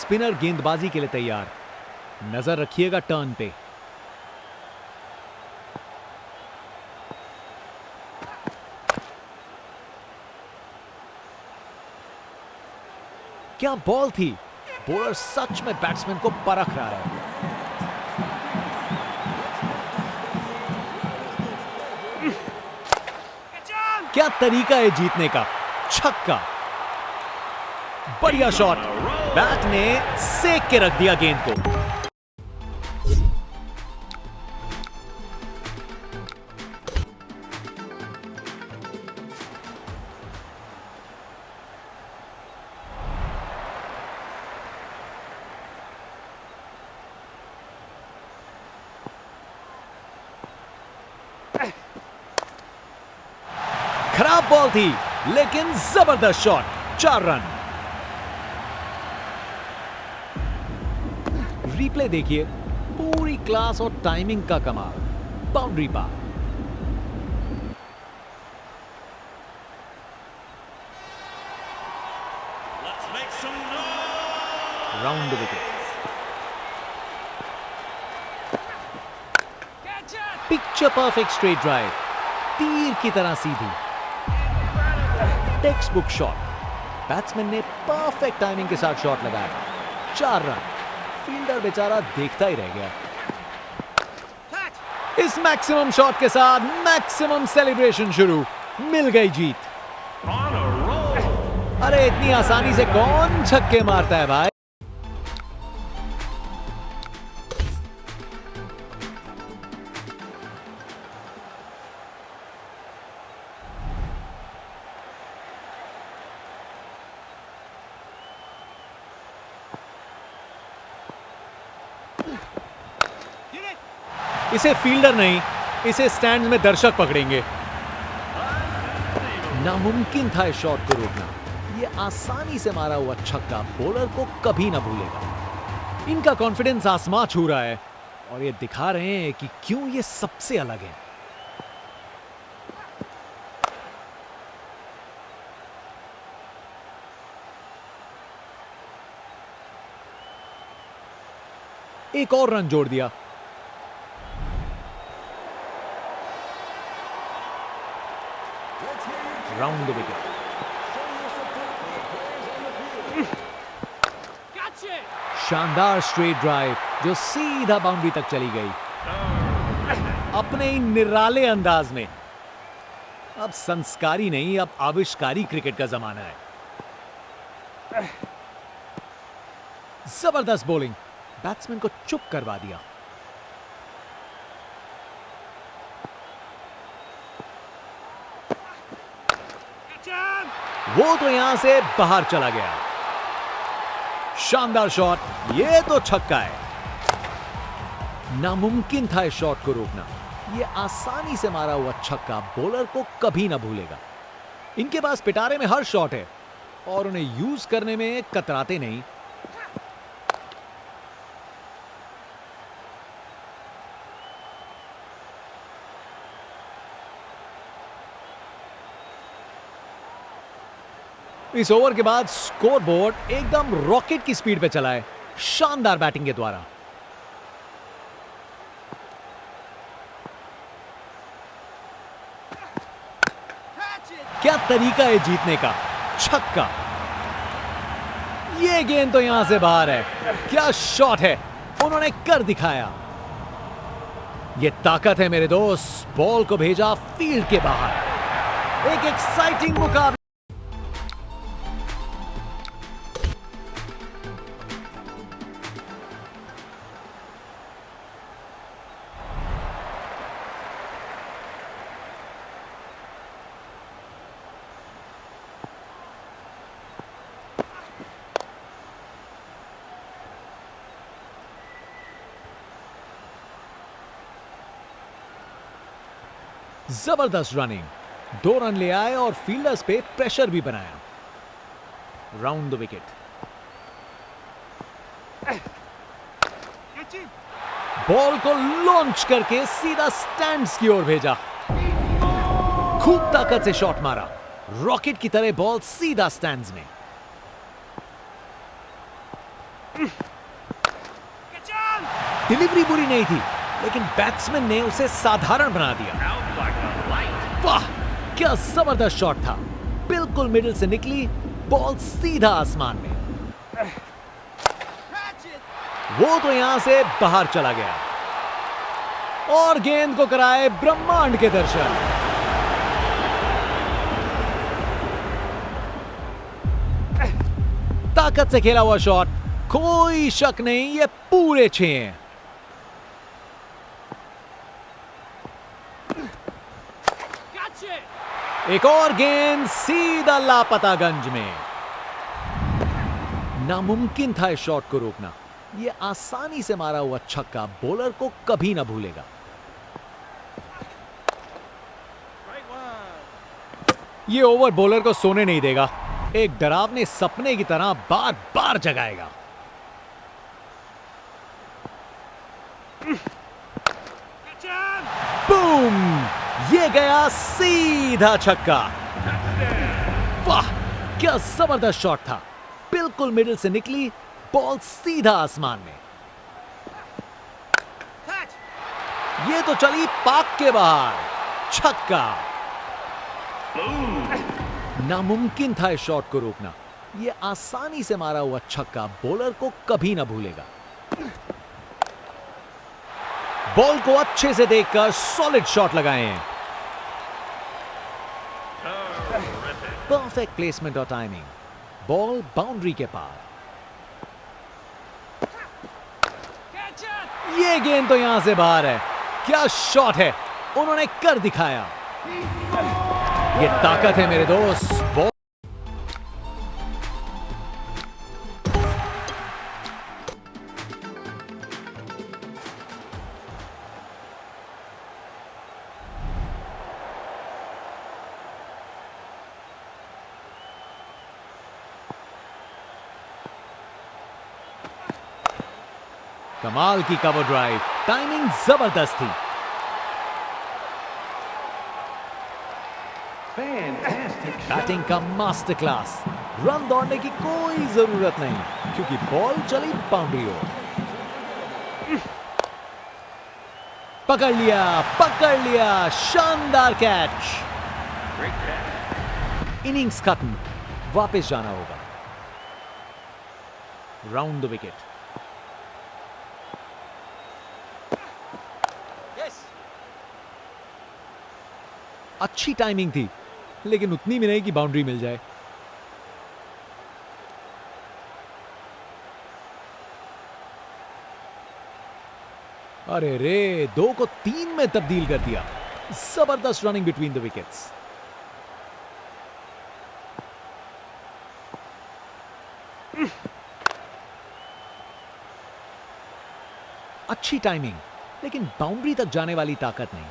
Spinner गेंदबाजी के लिए तैयार। नजर रखिएगा टर्न पे। क्या बॉल थी। बॉलर सच में बैट्समैन को परख रहा है। क्या तरीका है जीतने का। छक्का। बढ़िया शॉट। बैट ने सेक के रख दिया गेंद को। खराब बॉल थी लेकिन जबरदस्त शॉट। 4 रन। रिप्ले देखिए। पूरी क्लास और टाइमिंग का कमाल। बाउंड्री पार। Round wicket. Picture perfect straight drive. तीर की तरह सीधी। Textbook shot. बैट्समैन ने परफेक्ट टाइमिंग के साथ शॉट लगाया। 4 रन। फील्डर बेचारा देखता ही रह गया। इस मैक्सिमम शॉट के साथ मैक्सिमम सेलिब्रेशन शुरू। मिल गई जीत। अरे इतनी आसानी से कौन छक्के मारता है भाई। इसे फील्डर नहीं, इसे स्टैंड में दर्शक पकड़ेंगे। नामुमकिन था इस शॉट को रोकना। यह आसानी से मारा हुआ छक्का बॉलर को कभी ना भूलेगा। इनका कॉन्फिडेंस आसमां छू रहा है और ये दिखा रहे हैं कि क्यों ये सबसे अलग है। एक और रन जोड़ दिया। Round wicket. शानदार स्ट्रेट ड्राइव जो सीधा बाउंड्री तक चली गई। अपने ही निराले अंदाज में। अब संस्कारी नहीं, अब आविष्कारी क्रिकेट का जमाना है। जबरदस्त बॉलिंग। बैट्समैन को चुप करवा दिया। वो तो यहां से बाहर चला गया। शानदार शॉट। ये तो छक्का है। नामुमकिन था इस शॉट को रोकना। ये आसानी से मारा हुआ छक्का बॉलर को कभी ना भूलेगा। इनके पास पिटारे में हर शॉट है और उन्हें यूज करने में कतराते नहीं। इस ओवर के बाद स्कोर बोर्ड एकदम रॉकेट की स्पीड पे चला है। शानदार बैटिंग के द्वारा। क्या तरीका है जीतने का। छक्का। ये गेंद तो यहां से बाहर है। क्या शॉट है। उन्होंने कर दिखाया। ये ताकत है मेरे दोस्त। बॉल को भेजा फील्ड के बाहर। एक एक्साइटिंग मुकाबला। जबरदस्त रनिंग। 2 रन ले आए और फील्डर्स पे प्रेशर भी बनाया। Round the wicket. बॉल को लॉन्च करके सीधा स्टैंड्स की ओर भेजा। खूब ताकत से शॉट मारा। रॉकेट की तरह बॉल सीधा स्टैंड्स में। डिलीवरी बुरी नहीं थी, लेकिन बैट्समैन ने उसे साधारण बना दिया। वाह, क्या जबरदस्त शॉट था। बिल्कुल मिडिल से निकली, बॉल सीधा आसमान में। वो तो यहां से बाहर चला गया और गेंद को कराए ब्रह्मांड के दर्शन। ताकत से खेला हुआ शॉट, कोई शक नहीं, ये पूरे 6 हैं। एक और गेंद सीधा लापतागंज में। नामुमकिन था इस शॉट को रोकना। ये आसानी से मारा हुआ छक्का बॉलर को कभी ना भूलेगा। ये ओवर बॉलर को सोने नहीं देगा, एक डरावने सपने की तरह बार बार जगाएगा। बूम, ये गया सीधा छक्का। वाह, क्या जबरदस्त शॉट था। बिल्कुल मिडिल से निकली, बॉल सीधा आसमान में। ये तो चली पाक के बाहर, छक्का। नामुमकिन था इस शॉट को रोकना। ये आसानी से मारा हुआ छक्का बॉलर को कभी ना भूलेगा। बॉल को अच्छे से देखकर सॉलिड शॉट लगाए हैं। परफेक्ट प्लेसमेंट और टाइमिंग, बॉल बाउंड्री के पार। ये गेंद तो यहां से बाहर है। क्या शॉट है, उन्होंने कर दिखाया। ये ताकत है मेरे दोस्त। बॉल कमाल की कवर ड्राइव, टाइमिंग जबरदस्त थी। बैटिंग का मास्टर क्लास। रन दौड़ने की कोई जरूरत नहीं, क्योंकि बॉल चली बाउंड्री ओर। पकड़ लिया, शानदार कैच। इनिंग्स खत्म, वापस जाना होगा। Round the wicket. अच्छी टाइमिंग थी, लेकिन उतनी भी नहीं कि बाउंड्री मिल जाए। अरे रे, 2 को 3 में तब्दील कर दिया। जबरदस्त रनिंग बिटवीन द विकेट्स। अच्छी टाइमिंग, लेकिन बाउंड्री तक जाने वाली ताकत नहीं।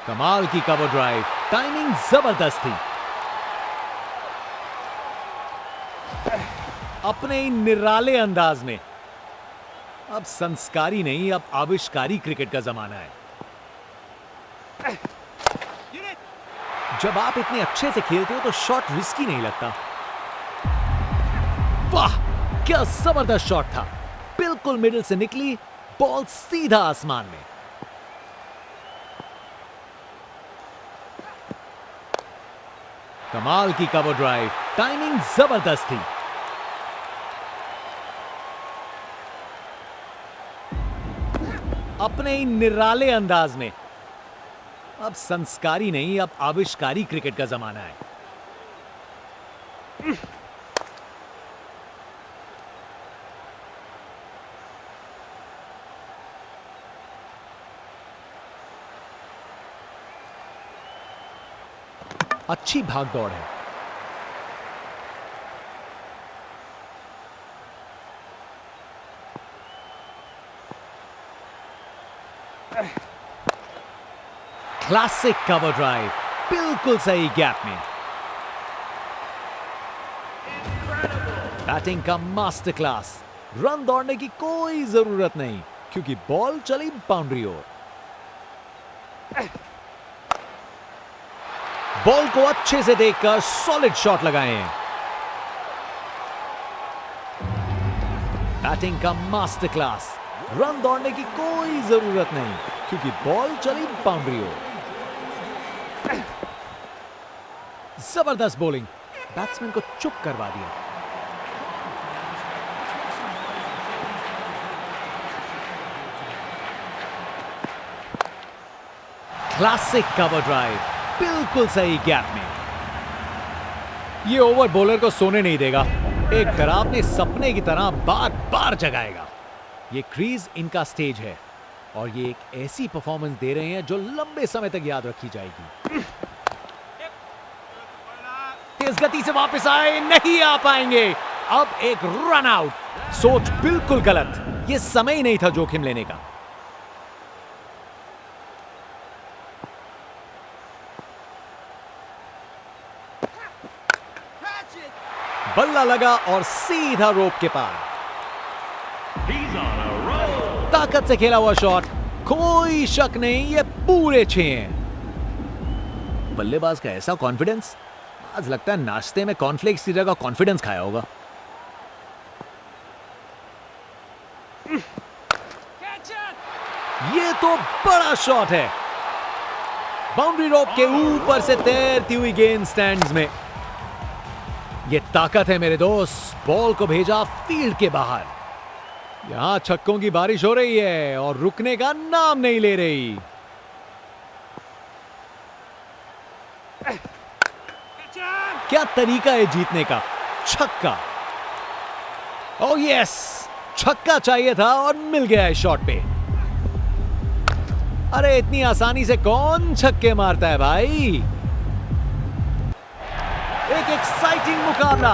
कमाल की कवर ड्राइव, टाइमिंग जबरदस्त थी। अपने ही निराले अंदाज में। अब संस्कारी नहीं, अब आविष्कारी क्रिकेट का जमाना है। जब आप इतने अच्छे से खेलते हो तो शॉट रिस्की नहीं लगता। वाह, क्या जबरदस्त शॉट था। बिल्कुल मिडिल से निकली, बॉल सीधा आसमान में। कमाल की कवर ड्राइव, टाइमिंग जबरदस्त थी। अपने ही निराले अंदाज में। अब संस्कारी नहीं, अब आविष्कारी क्रिकेट का जमाना है। अच्छी भाग दौड़ है। क्लासिक कवर ड्राइव, बिल्कुल सही गैप में। बैटिंग का मास्टर क्लास। रन दौड़ने की कोई जरूरत नहीं क्योंकि बॉल चली बाउंड्री ओर। बॉल को अच्छे से देखकर सॉलिड शॉट लगाए हैं। बैटिंग का मास्टर क्लास। रन दौड़ने की कोई जरूरत नहीं क्योंकि बॉल चली बाउंड्री ओर। जबरदस्त बॉलिंग, बैट्समैन को चुप करवा दिया। क्लासिक कवर ड्राइव, बिल्कुल सही गैप में। ये ओवर बॉलर को सोने नहीं देगा, एक डरावने सपने की तरह बार बार जगाएगा। ये क्रीज इनका स्टेज है और ये एक ऐसी परफॉर्मेंस दे रहे हैं जो लंबे समय तक याद रखी जाएगी। तेज गति से वापस आए, नहीं आ पाएंगे। अब एक रन आउट। सोच बिल्कुल गलत, ये समय ही नहीं था जोखिम लेने का। बल्ला लगा और सीधा रोप के पार। ताकत से खेला हुआ शॉट, कोई शक नहीं ये पूरे 6 हैं। बल्लेबाज का ऐसा कॉन्फिडेंस, आज लगता है नाश्ते में कॉर्नफ्लेक्स की जगह कॉन्फिडेंस खाया होगा। ये तो बड़ा शॉट है। बाउंड्री रोप के ऊपर से तैरती हुई गेंद स्टैंड्स में। ये ताकत है मेरे दोस्त। बॉल को भेजा फील्ड के बाहर। यहां छक्कों की बारिश हो रही है और रुकने का नाम नहीं ले रही। क्या तरीका है जीतने का। छक्का, ओह यस, छक्का चाहिए था और मिल गया है शॉट पे। अरे इतनी आसानी से कौन छक्के मारता है भाई। एक एक्साइटिंग मुकाबला।